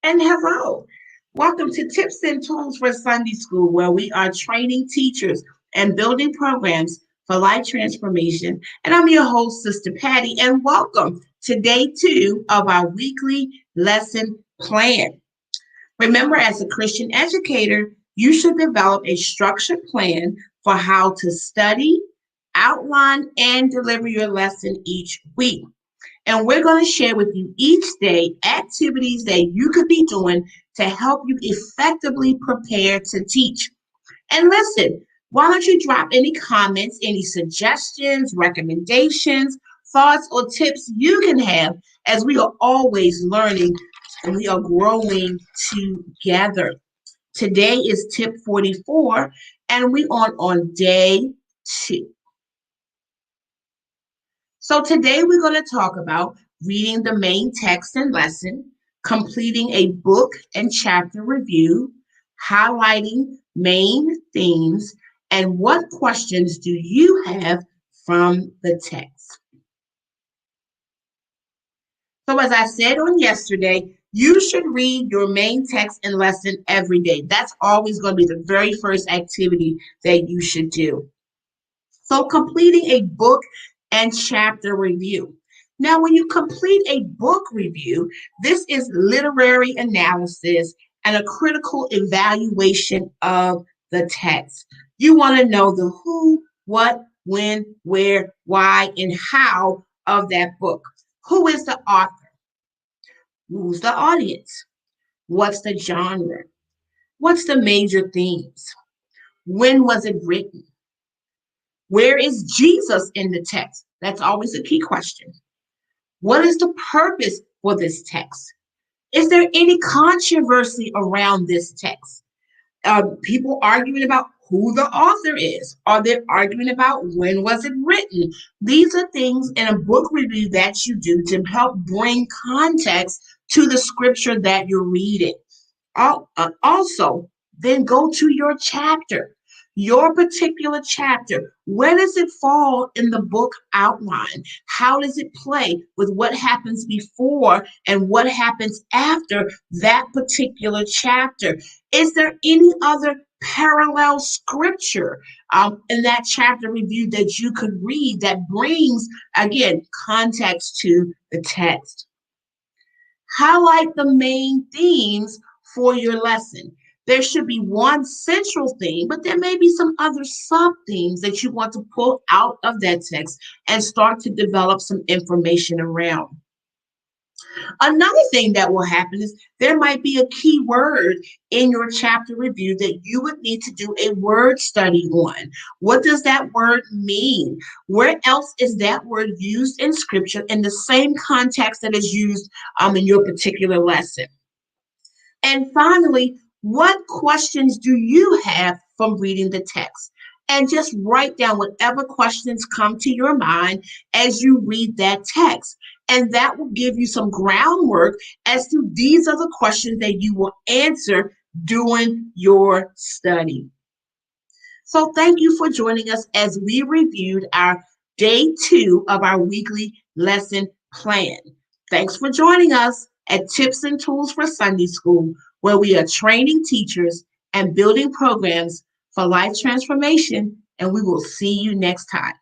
And hello, welcome to Tips and Tools for Sunday School, where we are training teachers and building programs for life transformation. And I'm your host, Sister Patty, and welcome to day 2 of our weekly lesson plan. Remember, as a Christian educator, you should develop a structured plan for how to study, outline, and deliver your lesson each week. And we're going to share with you each day activities that you could be doing to help you effectively prepare to teach. And listen, why don't you drop any comments, any suggestions, recommendations, thoughts, or tips you can have, as we are always learning and we are growing together. Today is tip 44, and we are on day 2. So today we're going to talk about reading the main text and lesson, completing a book and chapter review, highlighting main themes, and what questions do you have from the text. So as I said on yesterday, you should read your main text and lesson every day. That's always going to be the very first activity that you should do. So completing a book and chapter review. Now, when you complete a book review, this is literary analysis and a critical evaluation of the text. You want to know the who, what, when, where, why, and how of that book. Who is the author? Who's the audience? What's the genre? What's the major themes? When was it written? Where is Jesus in the text? That's always a key question. What is the purpose for this text? Is there any controversy around this text? People arguing about who the author is? Are they arguing about when was it written? These are things in a book review that you do to help bring context to the scripture that you're reading. Also, then go to your chapter. Your particular chapter, where does it fall in the book outline? How does it play with what happens before and what happens after that particular chapter? Is there any other parallel scripture in that chapter review that you could read that brings, again, context to the text? Highlight the main themes for your lesson. There should be one central theme, but there may be some other sub-themes that you want to pull out of that text and start to develop some information around. Another thing that will happen is there might be a key word in your chapter review that you would need to do a word study on. What does that word mean? Where else is that word used in scripture in the same context that is used in your particular lesson? And finally, what questions do you have from reading the text? And just write down whatever questions come to your mind as you read that text. And that will give you some groundwork as to these are the questions that you will answer during your study. So thank you for joining us as we reviewed our day 2 of our weekly lesson plan. Thanks for joining us at Tips and Tools for Sunday School, where we are training teachers and building programs for life transformation, and we will see you next time.